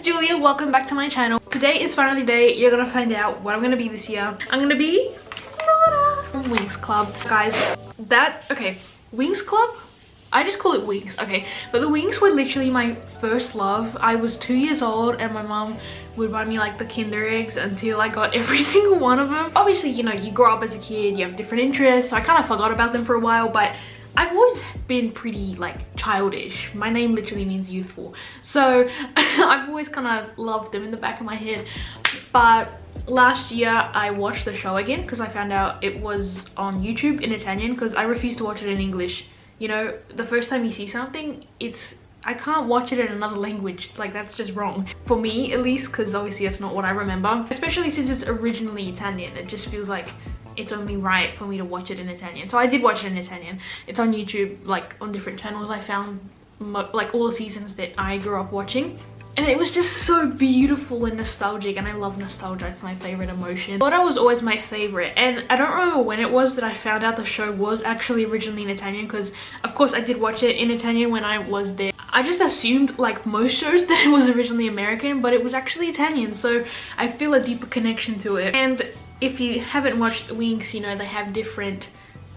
Julia, welcome back to my channel. Today is finally the day you're gonna find out what I'm gonna be this year. I'm gonna be from Winx Club. Guys, Winx Club? I just call it Winx, okay? But the Winx were literally my first love. I was 2 years old and my mom would buy me like the Kinder eggs until I got every single one of them. Obviously, you know, you grow up as a kid, you have different interests, so I kind of forgot about them for a while, but I've always been pretty like childish. My name literally means youthful. So I've always kind of loved them in the back of my head. But last year I watched the show again because I found out it was on YouTube in Italian because I refuse to watch it in English. You know, the first time you see something, I can't watch it in another language. Like, that's just wrong. For me, at least, because obviously that's not what I remember. Especially since it's originally Italian. It just feels like it's only right for me to watch it in Italian. So I did watch it in Italian. It's on YouTube, like on different channels. I found like all the seasons that I grew up watching. And it was just so beautiful and nostalgic, and I love nostalgia. It's my favorite emotion. Flora was always my favorite, and I don't remember when it was that I found out the show was actually originally in Italian, because of course I did watch it in Italian when I was there. I just assumed, like most shows, that it was originally American, but it was actually Italian, so I feel a deeper connection to it. And if you haven't watched Winx, you know, they have different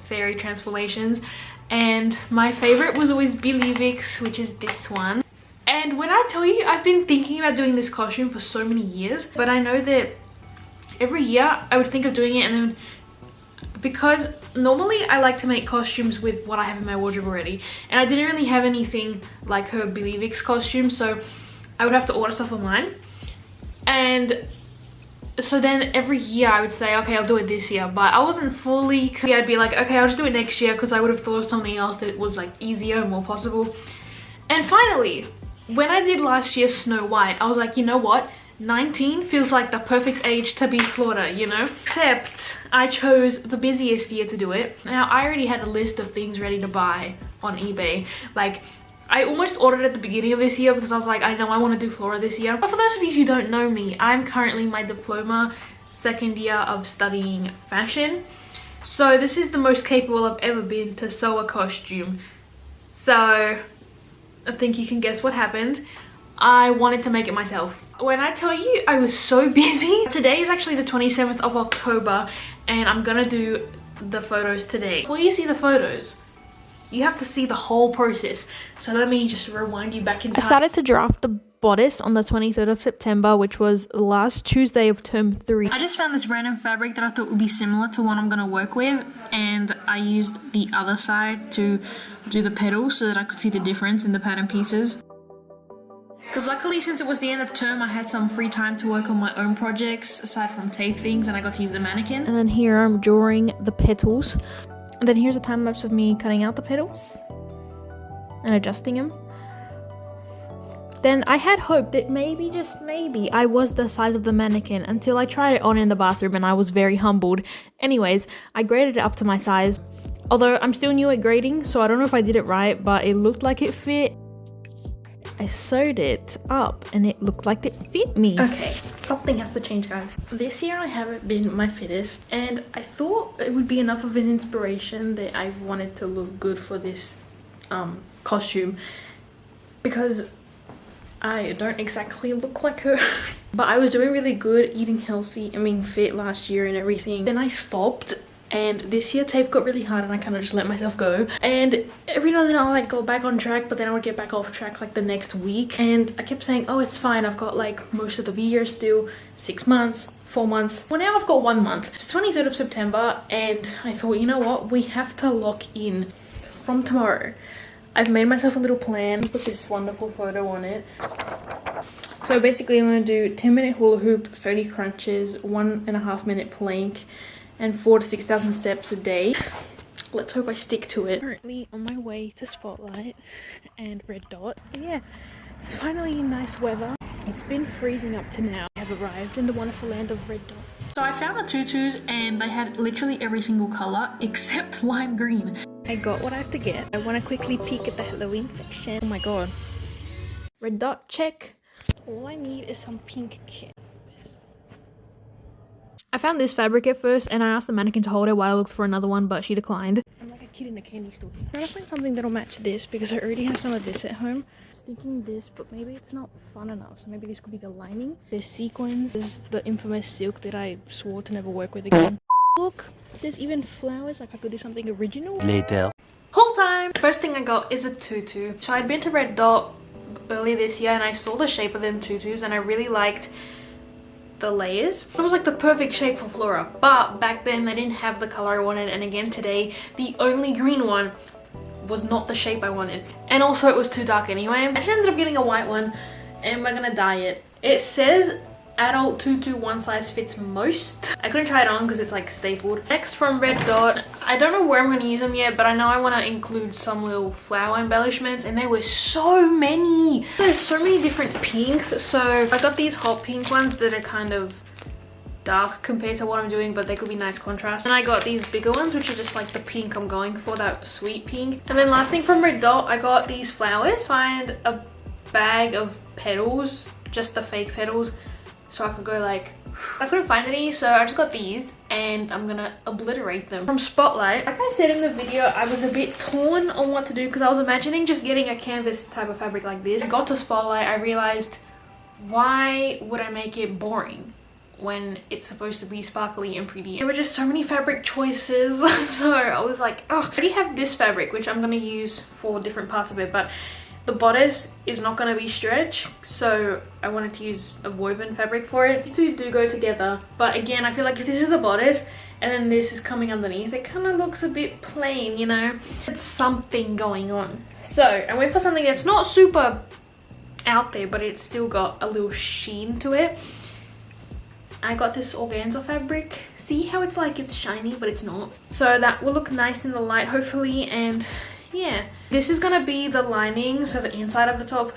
fairy transformations, and my favorite was always Believix, which is this one. And when I tell you, I've been thinking about doing this costume for so many years, but I know that every year I would think of doing it, and then because normally I like to make costumes with what I have in my wardrobe already, and I didn't really have anything like her Believix costume, so I would have to order stuff online. And so then every year I would say, okay, I'll do it this year, but I wasn't fully, I'd be like, okay, I'll just do it next year, because I would have thought of something else that was like easier and more possible. And finally, when I did last year's Snow White, I was like, you know what? 19 feels like the perfect age to be Flora, you know? Except I chose the busiest year to do it. Now, I already had a list of things ready to buy on eBay. Like, I almost ordered at the beginning of this year because I was like, I know I want to do Flora this year. But for those of you who don't know me, I'm currently in my diploma second year of studying fashion. So this is the most capable I've ever been to sew a costume. So I think you can guess what happened. I wanted to make it myself. When I tell you I was so busy. Today is actually the 27th of October and I'm gonna do the photos today. Before you see the photos, you have to see the whole process. So let me just rewind you back in time. I started to draft the bodice on the 23rd of September, which was last Tuesday of term 3. I just found this random fabric that I thought would be similar to one I'm gonna work with, and I used the other side to do the petals so that I could see the difference in the pattern pieces. Because luckily, since it was the end of term, I had some free time to work on my own projects aside from tape things, and I got to use the mannequin. And then here I'm drawing the petals. And then here's a time lapse of me cutting out the petals and adjusting them. Then I had hope that maybe, just maybe, I was the size of the mannequin until I tried it on in the bathroom and I was very humbled. Anyways, I graded it up to my size. Although I'm still new at grading, so I don't know if I did it right, but it looked like it fit. I sewed it up and it looked like it fit me. Okay, something has to change, guys. This year I haven't been my fittest, and I thought it would be enough of an inspiration that I wanted to look good for this costume, because I don't exactly look like her. But I was doing really good, eating healthy and being fit last year and everything. Then I stopped, and this year TAFE got really hard and I kind of just let myself go. And every now and then I'll like go back on track, but then I would get back off track like the next week. And I kept saying, oh, it's fine, I've got like most of the year still, 6 months, 4 months. Well, now I've got 1 month. It's 23rd of September, and I thought, you know what, we have to lock in from tomorrow. I've made myself a little plan, put this wonderful photo on it. So basically I'm going to do 10-minute hula hoop, 30 crunches, 1.5 minute plank, and 4,000 to 6,000 steps a day. Let's hope I stick to it. Currently on my way to Spotlight and Red Dot. But yeah, it's finally nice weather. It's been freezing up to now. I have arrived in the wonderful land of Red Dot. So I found the tutus and they had literally every single color except lime green. I got what I have to get. I want to quickly peek at the Halloween section. Oh my god. Red Dot, check. All I need is some pink kit. I found this fabric at first and I asked the mannequin to hold it while I looked for another one, but she declined. I'm like a kid in a candy store here. I'm trying to find something that'll match this because I already have some of this at home. I was thinking this, but maybe it's not fun enough. So maybe this could be the lining. There's sequins. There's the infamous silk that I swore to never work with again. Look, there's even flowers. Like I could do something original. Later. Whole time. First thing I got is a tutu. So I'd been to Red Dot earlier this year and I saw the shape of them tutus and I really liked the layers. It was like the perfect shape for Flora, but back then they didn't have the color I wanted, and again today the only green one was not the shape I wanted, and also it was too dark anyway. I just ended up getting a white one and we're gonna dye it. It says adult tutu, one size fits most. I couldn't try it on because it's like stapled. Next from Red Dot, I don't know where I'm going to use them yet, but I know I want to include some little flower embellishments, and there were so many. There's so many different pinks, so I got these hot pink ones that are kind of dark compared to what I'm doing, but they could be nice contrast. And I got these bigger ones, which are just like the pink I'm going for, that sweet pink. And then last thing from Red Dot, I got these flowers. Find a bag of petals, just the fake petals, so I could go like, I couldn't find any, so I just got these and I'm gonna obliterate them. From Spotlight, like I said in the video, I was a bit torn on what to do because I was imagining just getting a canvas type of fabric like this. I got to Spotlight, I realized, why would I make it boring when it's supposed to be sparkly and pretty? There were just so many fabric choices, so I was like, oh, I already have this fabric which I'm gonna use for different parts of it, but the bodice is not going to be stretch, so I wanted to use a woven fabric for it. These two do go together, but again, I feel like if this is the bodice and then this is coming underneath, it kind of looks a bit plain, you know? It's something going on. So I went for something that's not super out there, but it's still got a little sheen to it. I got this organza fabric. See how it's like it's shiny, but it's not. So that will look nice in the light, hopefully, and yeah, this is gonna be the lining, so the inside of the top.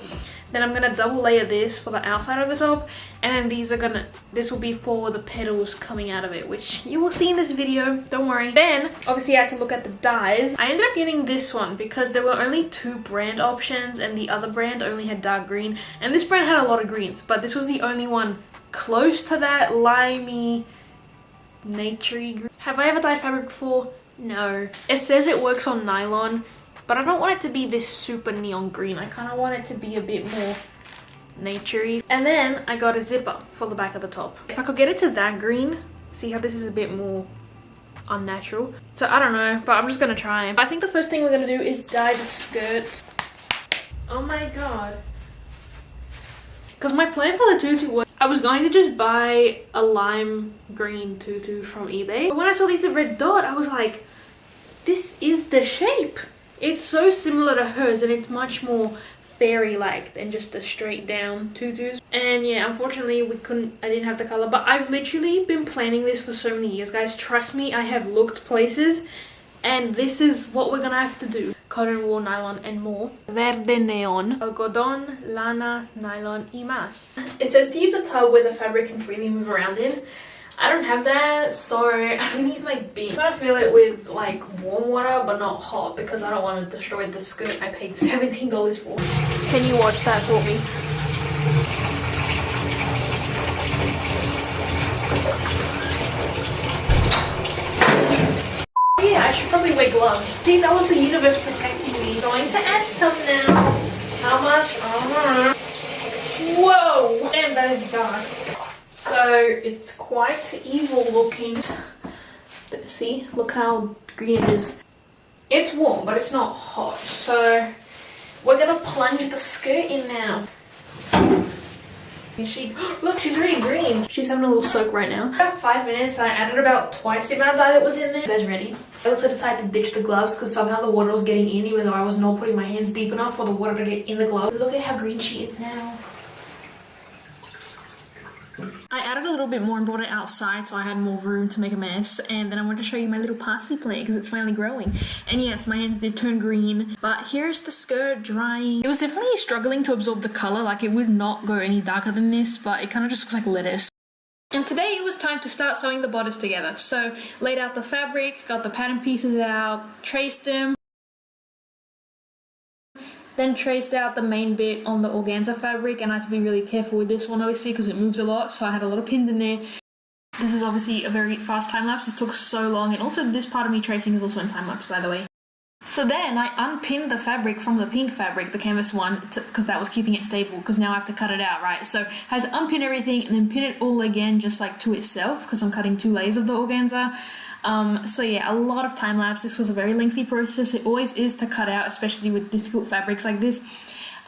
Then I'm gonna double layer this for the outside of the top, and then this will be for the petals coming out of it, which you will see in this video, don't worry. Then obviously I had to look at the dyes. I ended up getting this one because there were only 2 brand options and the other brand only had dark green, and this brand had a lot of greens, but this was the only one close to that limey naturey green. Have I ever dyed fabric before? No. It says it works on nylon, but I don't want it to be this super neon green. I kind of want it to be a bit more naturey. And then I got a zipper for the back of the top. If I could get it to that green, see how this is a bit more unnatural. So I don't know, but I'm just gonna try. I think the first thing we're gonna do is dye the skirt. Oh my god. Because my plan for the tutu was I was going to just buy a lime green tutu from eBay. But when I saw these at Red Dot, I was like, this is the shape. It's so similar to hers and it's much more fairy-like than just the straight down tutus. And yeah, unfortunately I didn't have the color, but I've literally been planning this for so many years, guys. Trust me, I have looked places and this is what we're gonna have to do. Cotton, wool, nylon and more. Verde neon, algodón, lana, nylon y más. It says to use a tub where the fabric can freely move around in. I don't have that, so I'm gonna use my bin. I'm gonna fill it with like warm water but not hot because I don't want to destroy the skirt I paid $17 for. Can you watch that for me? Yeah, I should probably wear gloves. See, that was the universe protecting me. Going to add some now. How much? Whoa! Damn, that is dark. So it's quite evil looking. See, look how green it is. It's warm, but it's not hot. So we're gonna plunge the skirt in now. Look, she's already green. She's having a little soak right now. About 5 minutes, I added about twice the amount of dye that was in there. You guys ready? I also decided to ditch the gloves because somehow the water was getting in even though I was not putting my hands deep enough for the water to get in the glove. Look at how green she is now. I added a little bit more and brought it outside so I had more room to make a mess, and then I wanted to show you my little parsley plant because it's finally growing. And yes, my hands did turn green, but here's the skirt drying. It was definitely struggling to absorb the color, like it would not go any darker than this, but it kind of just looks like lettuce. And today it was time to start sewing the bodice together. So laid out the fabric, got the pattern pieces out, traced them, then traced out the main bit on the organza fabric, and I had to be really careful with this one obviously because it moves a lot, so I had a lot of pins in there. This is obviously a very fast time lapse. This took so long, and also this part of me tracing is also in time lapse, by the way. So then I unpinned the fabric from the pink fabric, the canvas one, because that was keeping it stable, because now I have to cut it out, right? So I had to unpin everything and then pin it all again just like to itself, because I'm cutting 2 layers of the organza. So yeah, a lot of time lapse. This was a very lengthy process. It always is to cut out, especially with difficult fabrics like this.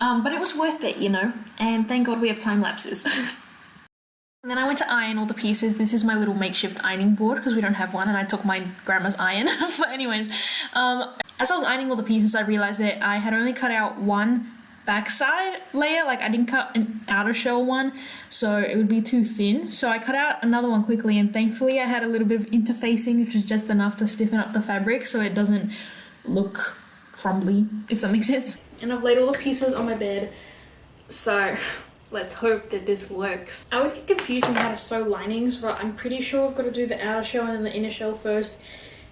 But it was worth it, you know, and thank God we have time lapses. And then I went to iron all the pieces. This is my little makeshift ironing board because we don't have one, and I took my grandma's iron. But anyways, as I was ironing all the pieces, I realized that I had only cut out one backside layer. Like I didn't cut an outer shell one, so it would be too thin. So I cut out another one quickly, and thankfully I had a little bit of interfacing, which is just enough to stiffen up the fabric so it doesn't look crumbly, if that makes sense. And I've laid all the pieces on my bed, so let's hope that this works. I would get confused on how to sew linings, but I'm pretty sure I've got to do the outer shell and then the inner shell first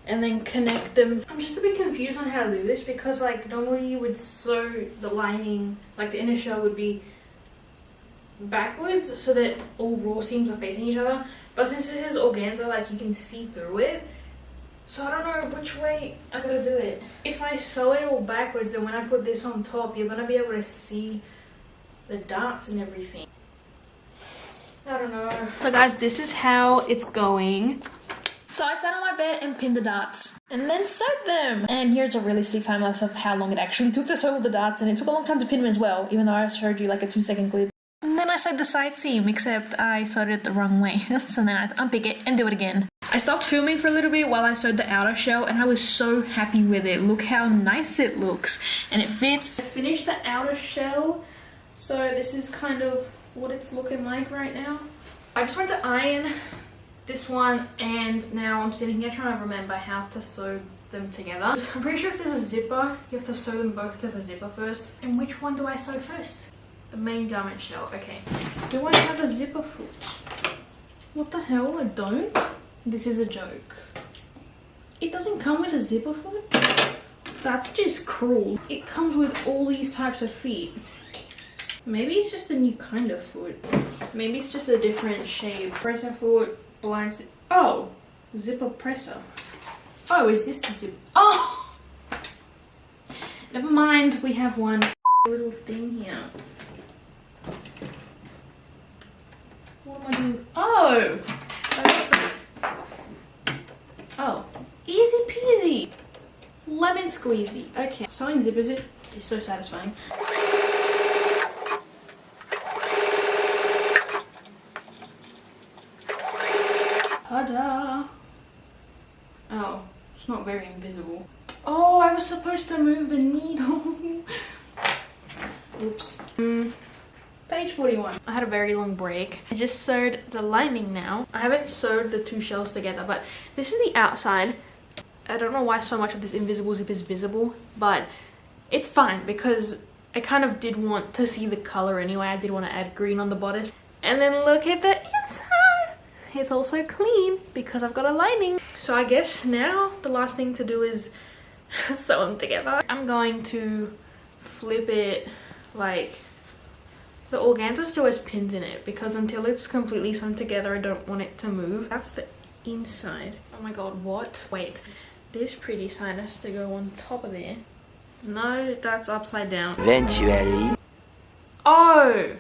and then connect them. I'm just a bit confused on how to do this because like normally you would sew the lining, like the inner shell would be backwards so that all raw seams are facing each other, but since this is organza, like you can see through it. So I don't know which way I gotta do it. If I sew it all backwards, then when I put this on top, you're gonna be able to see the darts and everything. I don't know. So guys, this is how it's going. So I sat on my bed and pinned the darts and then sewed them. And here's a realistic time lapse of how long it actually took to sew the darts, and it took a long time to pin them as well, even though I showed you like a 2-second clip. And then I sewed the side seam, except I sewed it the wrong way. So then I had to unpick it and do it again. I stopped filming for a little bit while I sewed the outer shell, and I was so happy with it. Look how nice it looks, and it fits. I finished the outer shell, so this is kind of what it's looking like right now. I just went to iron this one, and now I'm sitting here trying to remember how to sew them together. I'm pretty sure if there's a zipper, you have to sew them both to the zipper first. And which one do I sew first? The main garment shell. Okay. Do I have a zipper foot? What the hell? I don't? This is a joke. It doesn't come with a zipper foot? That's just cruel. It comes with all these types of feet. Maybe it's just a new kind of foot. Maybe it's just a different shape. Presser foot, blind zip. Oh! Zipper presser. Oh, is this the zip? Oh! Never mind, we have one little thing here. What am I doing? Oh! That's... Oh. Easy peasy! Lemon squeezy. Okay. Sewing zippers is so satisfying. Ta-da! Oh, it's not very invisible. Oh, I was supposed to move the needle. Oops. Page 41. I had a very long break. I just sewed the lining now. I haven't sewed the 2 shells together, but this is the outside. I don't know why so much of this invisible zip is visible, but it's fine because I kind of did want to see the color anyway. I did want to add green on the bodice. And then look at the inside. It's also clean because I've got a lining. So I guess now the last thing to do is sew them together. I'm going to flip it like... The organza still has pins in it because until it's completely sewn together, I don't want it to move. That's the inside. Oh my god, what? Wait, this pretty side has to go on top of there. No, that's upside down. Eventually. Oh!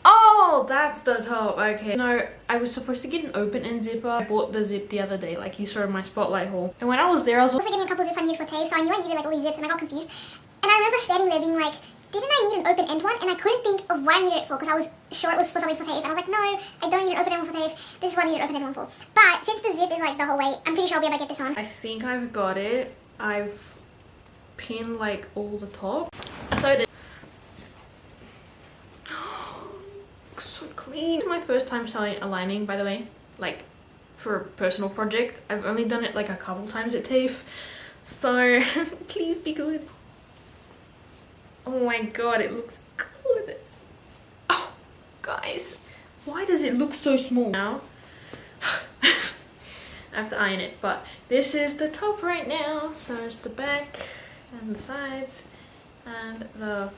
Oh, that's the top. Okay. No, I was supposed to get an open end zipper. I bought the zip the other day, like you saw in my spotlight haul. And when I was there, I was also getting a couple zips I needed for tape, so I knew I needed like all these zips and I got confused. And I remember standing there being like, didn't I need an open end one? And I couldn't think of what I needed it for because I was sure it was for something for tape. And I was like, no, I don't need an open end one for tape. This is what I need an open end one for. But since the zip is like the whole way, I'm pretty sure I'll be able to get this on. I think I've got it. I've pinned like all the top. I sewed it. Looks so clean. It's my first time sewing a lining, by the way. Like for a personal project. I've only done it like a couple times at TAFE. So please be good. Oh my god, it looks good. Oh, guys. Why does it look so small now? I have to iron it, but this is the top right now. So it's the back and the sides and the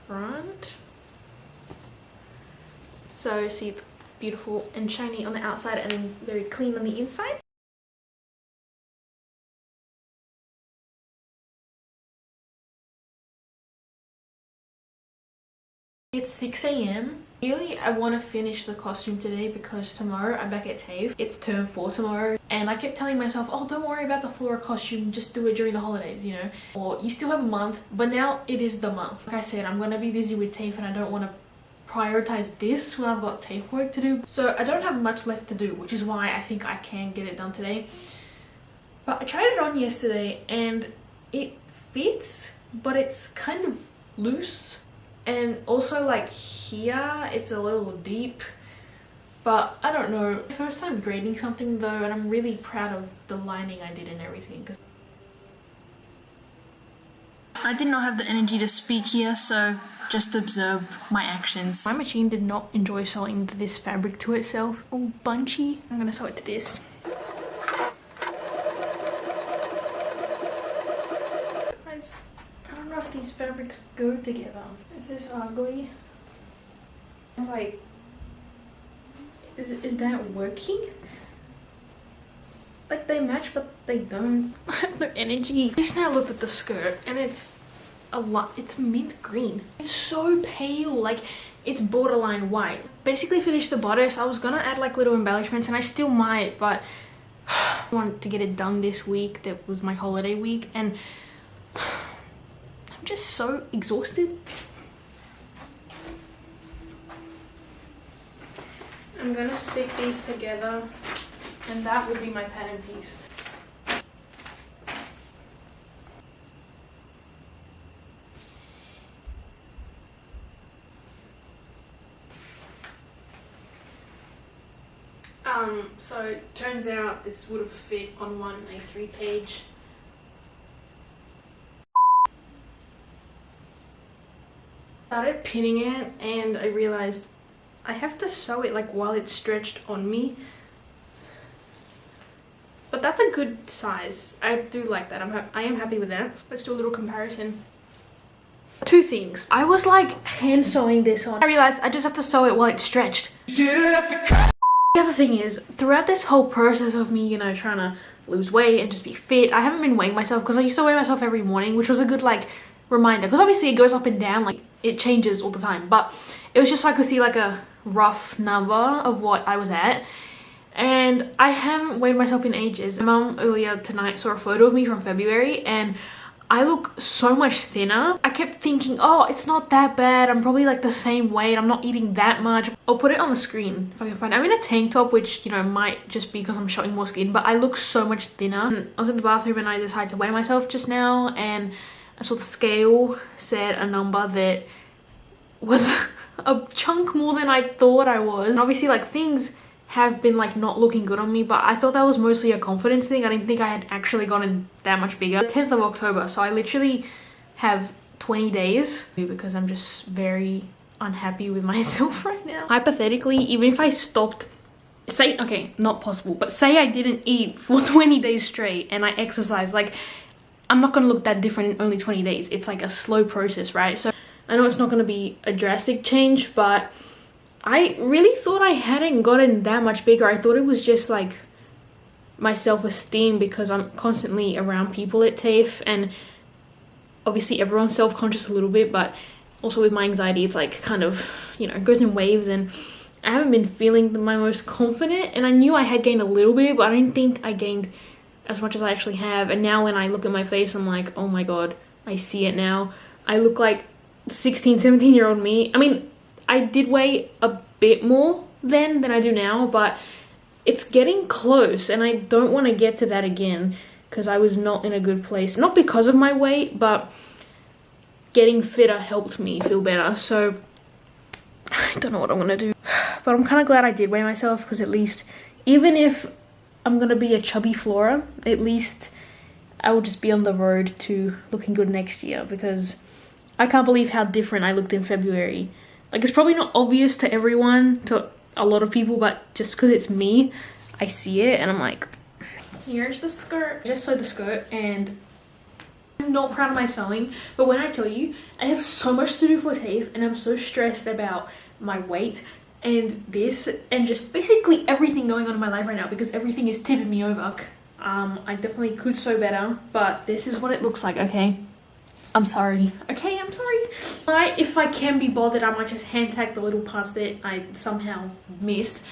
front. So see, it's beautiful and shiny on the outside and then very clean on the inside. It's 6 a.m. Really, I want to finish the costume today because tomorrow I'm back at TAFE. It's term 4 tomorrow. And I kept telling myself, oh, don't worry about the Flora costume, just do it during the holidays, you know? Or you still have a month, but now it is the month. Like I said, I'm going to be busy with TAFE and I don't want to prioritize this when I've got TAFE work to do. So I don't have much left to do, which is why I think I can get it done today. But I tried it on yesterday and it fits, but it's kind of loose. And also like here, it's a little deep. But I don't know. First time grading something though, and I'm really proud of the lining I did and everything. Cause I did not have the energy to speak here, so just observe my actions. My machine did not enjoy sewing this fabric to itself. All bunchy. I'm gonna sew it to this. Guys, I don't know if these fabrics go together. Is this ugly? I was like, is that working? Like they match but they don't. I have no energy. Just now looked at the skirt and it's a lot. It's mint green. It's so pale, like it's borderline white. Basically finished the bodice. I was gonna add like little embellishments and I still might, but I wanted to get it done this week. That was my holiday week and I'm just so exhausted. I'm gonna stick these together and that will be my pattern piece. So it turns out this would have fit on one A3 page. Started pinning it and I realized I have to sew it like while it's stretched on me. But that's a good size. I do like that. I am happy with that. Let's do a little comparison. Two things. I was like hand sewing this on. I realized I just have to sew it while it's stretched. The other thing is, throughout this whole process of me, you know, trying to lose weight and just be fit, I haven't been weighing myself because I used to weigh myself every morning, which was a good like reminder because obviously it goes up and down, like it changes all the time, but it was just so I could see like a rough number of what I was at. And I haven't weighed myself in ages. My mum earlier tonight saw a photo of me from February and I look so much thinner. I kept thinking, oh, it's not that bad. I'm probably like the same weight. I'm not eating that much. I'll put it on the screen if I can find it. I'm in a tank top, which, you know, might just be because I'm showing more skin, but I look so much thinner. And I was in the bathroom and I decided to weigh myself just now and I saw the scale said a number that was a chunk more than I thought I was. And obviously like things have been like not looking good on me, but I thought that was mostly a confidence thing. I didn't think I had actually gotten that much bigger. 10th of October, so I literally have 20 days because I'm just very unhappy with myself right now. Hypothetically, even if I stopped, say, okay, not possible, but say I didn't eat for 20 days straight and I exercised, like I'm not gonna look that different in only 20 days. It's like a slow process, right? So I know it's not gonna be a drastic change, but I really thought I hadn't gotten that much bigger. I thought it was just like my self-esteem because I'm constantly around people at TAFE and obviously everyone's self-conscious a little bit, but also with my anxiety it's like kind of, you know, it goes in waves and I haven't been feeling my most confident. And I knew I had gained a little bit, but I didn't think I gained as much as I actually have. And now when I look at my face, I'm like, oh my god, I see it now. I look like 16, 17-year-old me. I mean, I did weigh a bit more then than I do now, but it's getting close and I don't want to get to that again because I was not in a good place. Not because of my weight, but getting fitter helped me feel better. So I don't know what I'm going to do. But I'm kind of glad I did weigh myself because at least, even if I'm going to be a chubby Flora, at least I will just be on the road to looking good next year because I can't believe how different I looked in February. Like, it's probably not obvious to everyone, to a lot of people, but just because it's me, I see it and I'm like, here's the skirt. I just sewed the skirt and I'm not proud of my sewing, but when I tell you, I have so much to do for TAFE and I'm so stressed about my weight and this and just basically everything going on in my life right now because everything is tipping me over. I definitely could sew better, but this is what it looks like, okay? I'm sorry. Okay, I'm sorry. If I can be bothered, I might just hand tag the little parts that I somehow missed.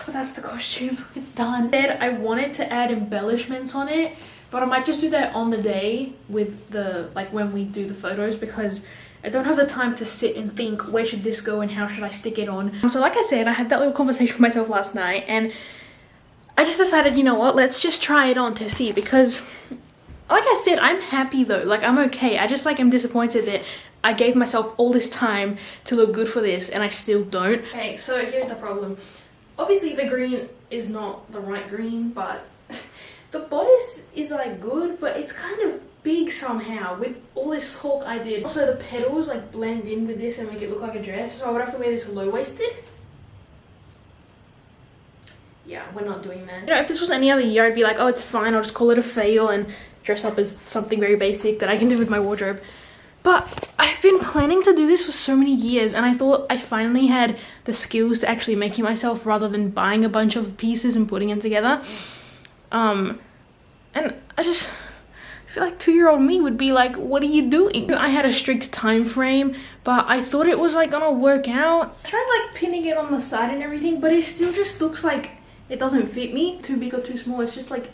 But that's the costume. It's done. Then I wanted to add embellishments on it, but I might just do that on the day with the, like, when we do the photos, because I don't have the time to sit and think, where should this go and how should I stick it on? So like I said, I had that little conversation with myself last night, and I just decided, you know what, let's just try it on to see, because like I said, I'm happy though, like I'm okay. I just like am disappointed that I gave myself all this time to look good for this and I still don't. Okay, so here's the problem. Obviously the green is not the right green, but the bodice is like good, but it's kind of big somehow with all this talk I did. Also the petals like blend in with this and make it look like a dress, so I would have to wear this low-waisted. Yeah, we're not doing that. You know, if this was any other year, I'd be like, oh, it's fine, I'll just call it a fail and dress up as something very basic that I can do with my wardrobe. But I've been planning to do this for so many years, and I thought I finally had the skills to actually make it myself rather than buying a bunch of pieces and putting them together. And I just feel like 2-year-old me would be like, what are you doing? I had a strict time frame, but I thought it was like gonna work out. I tried like pinning it on the side and everything, but it still just looks like it doesn't fit me. Too big or too small. It's just like,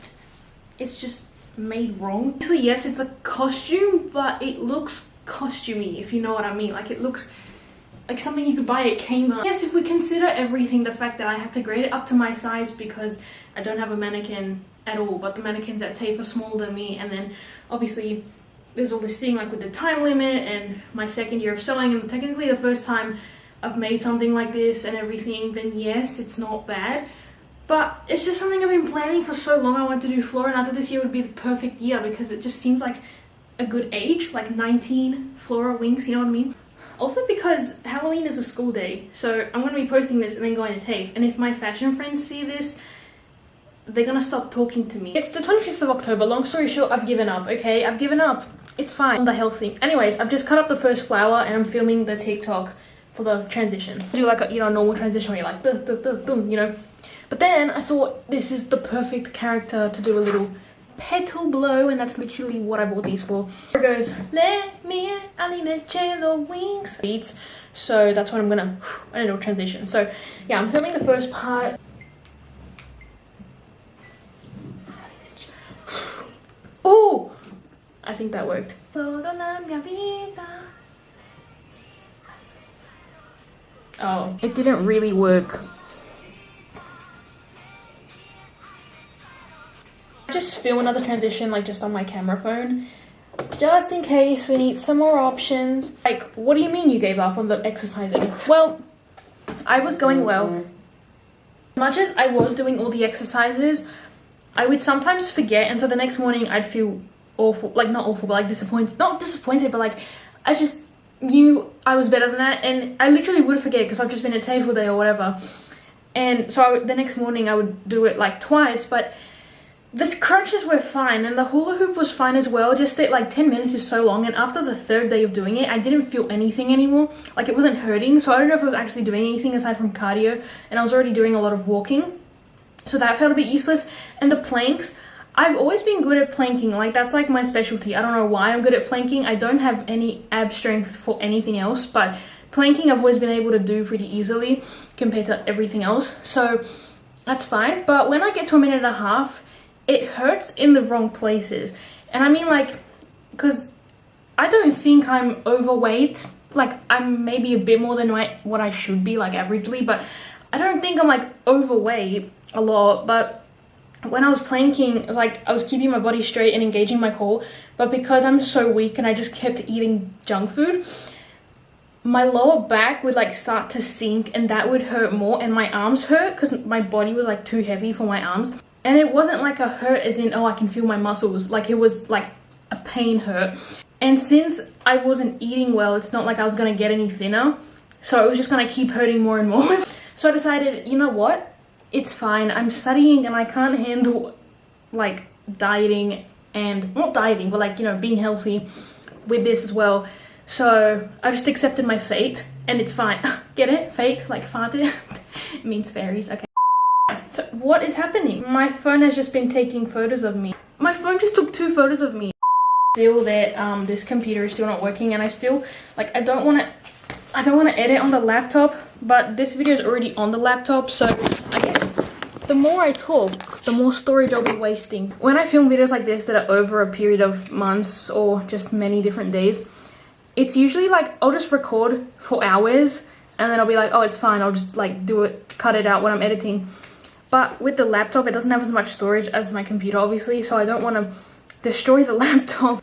it's just made wrong. So yes, it's a costume, but it looks costumey, if you know what I mean. Like it looks like something you could buy at Kmart. Yes, if we consider everything, the fact that I have to grade it up to my size because I don't have a mannequin at all, but the mannequins at TAFE are smaller than me, and then obviously there's all this thing like with the time limit and my second year of sewing, and technically the first time I've made something like this and everything, then yes, it's not bad. But it's just something I've been planning for so long. I wanted to do Flora, and I thought this year would be the perfect year because it just seems like a good age, like 19 Flora Winx, you know what I mean? Also because Halloween is a school day, so I'm going to be posting this and then going to TAFE, and if my fashion friends see this, they're going to stop talking to me. It's the 25th of October, long story short, I've given up, okay? I've given up. It's fine. On the health thing. Anyways, I've just cut up the first flower and I'm filming the TikTok for the transition. I do like a, you know, normal transition where you're like, duh, duh, duh, boom, you know? But then I thought this is the perfect character to do a little petal blow, and that's literally what I bought these for. Here it goes, let me the wings beats. So that's what I'm gonna do transition. So yeah, I'm filming the first part. Oh, I think that worked. Oh, it didn't really work. Just film another transition like just on my camera phone, just in case we need some more options. Like, what do you mean you gave up on the exercising? Well, I was going well. As much as I was doing all the exercises, I would sometimes forget, and so the next morning I'd feel awful, like not awful, but like disappointed. Not disappointed, but like I just knew I was better than that, and I literally would forget because I've just been at TAFE all day or whatever. And so the next morning I would do it like twice, but the crunches were fine, and the hula hoop was fine as well, just that like 10 minutes is so long, and after the third day of doing it, I didn't feel anything anymore. Like it wasn't hurting, so I don't know if I was actually doing anything aside from cardio, and I was already doing a lot of walking, so that felt a bit useless. And the planks, I've always been good at planking, like that's like my specialty. I don't know why I'm good at planking. I don't have any ab strength for anything else, but planking I've always been able to do pretty easily compared to everything else, so that's fine. But when I get to a minute and a half, it hurts in the wrong places. And I mean, like, because I don't think I'm overweight. Like, I'm maybe a bit more than what I should be, like, averagely, but I don't think I'm, like, overweight a lot. But when I was planking, it was like I was keeping my body straight and engaging my core, but because I'm so weak and I just kept eating junk food, my lower back would like start to sink, and that would hurt more, and my arms hurt because my body was like too heavy for my arms. And it wasn't like a hurt as in, oh, I can feel my muscles. Like, it was like a pain hurt. And since I wasn't eating well, it's not like I was going to get any thinner. So it was just going to keep hurting more and more. So I decided, you know what? It's fine. I'm studying and I can't handle, like, dieting and... Not dieting, but, like, you know, being healthy with this as well. So I just accepted my fate, and it's fine. Get it? Fate? Like, fate? It means fairies. Okay. So what is happening? My phone has just been taking photos of me. My phone just took 2 photos of me. Still that this computer is still not working, and I still like I don't want to edit on the laptop, but this video is already on the laptop, so I guess the more I talk, the more storage I'll be wasting. When I film videos like this that are over a period of months or just many different days, it's usually like I'll just record for hours and then I'll be like, oh, it's fine, I'll just like do it, cut it out when I'm editing. But with the laptop, it doesn't have as much storage as my computer, obviously, so I don't want to destroy the laptop.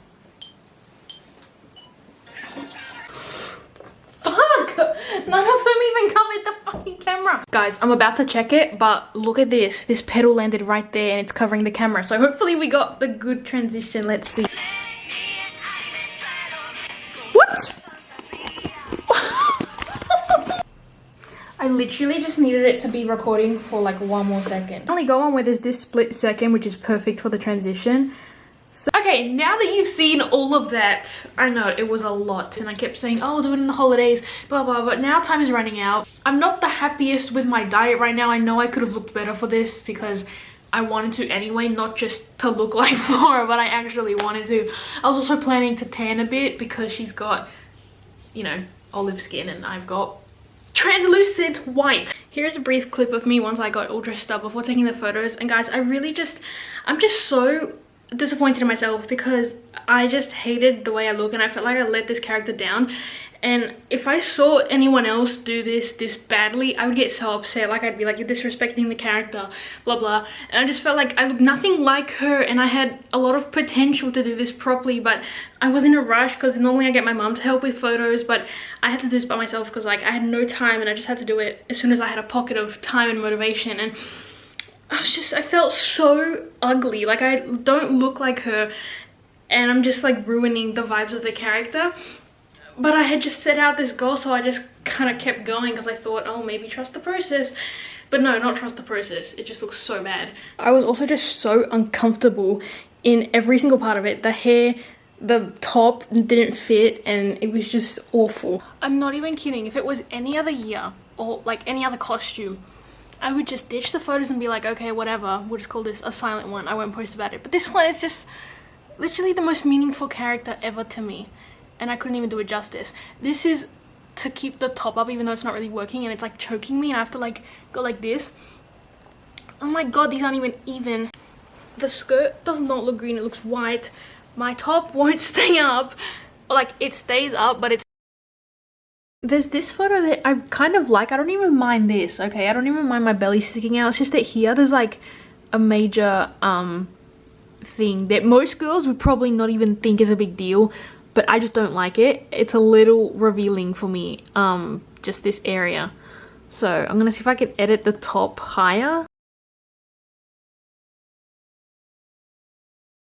Fuck! None of them even covered the fucking camera. Guys, I'm about to check it, but look at this. This pedal landed right there and it's covering the camera. So hopefully we got the good transition. Let's see. What? I literally just needed it to be recording for like 1 more second. Only go on where there's this split second, which is perfect for the transition. So, okay, now that you've seen all of that, I know it was a lot and I kept saying, oh, I'll do it in the holidays, blah, blah, but now time is running out. I'm not the happiest with my diet right now. I know I could have looked better for this because I wanted to anyway, not just to look like Flora, but I actually wanted to. I was also planning to tan a bit because she's got, you know, olive skin and I've got translucent white. Here's a brief clip of me once I got all dressed up before taking the photos. And guys, I'm just so disappointed in myself because I just hated the way I look and I felt like I let this character down. And if I saw anyone else do this badly, I would get so upset. Like, I'd be like, you're disrespecting the character, blah blah. And I just felt like I looked nothing like her and I had a lot of potential to do this properly, but I was in a rush because normally I get my mom to help with photos, but I had to do this by myself because like I had no time and I just had to do it as soon as I had a pocket of time and motivation. And I felt so ugly. Like, I don't look like her and I'm just like ruining the vibes of the character. But I had just set out this goal, so I just kind of kept going because I thought, oh, maybe trust the process. But no, not trust the process. It just looks so bad. I was also just so uncomfortable in every single part of it. The hair, the top didn't fit and it was just awful. I'm not even kidding. If it was any other year or like any other costume, I would just ditch the photos and be like, okay, whatever, we'll just call this a silent one. I won't post about it. But this one is just literally the most meaningful character ever to me. And I couldn't even do it justice. This is to keep the top up even though it's not really working and it's like choking me and I have to like go like this. Oh my god, these aren't even even. The skirt does not look green, it looks white. My top won't stay up. Like, it stays up, but it's... There's this photo that I kind of like. I don't even mind this, okay? I don't even mind my belly sticking out. It's just that here there's like a major thing that most girls would probably not even think is a big deal, but I just don't like it. It's a little revealing for me, just this area. So I'm gonna see if I can edit the top higher.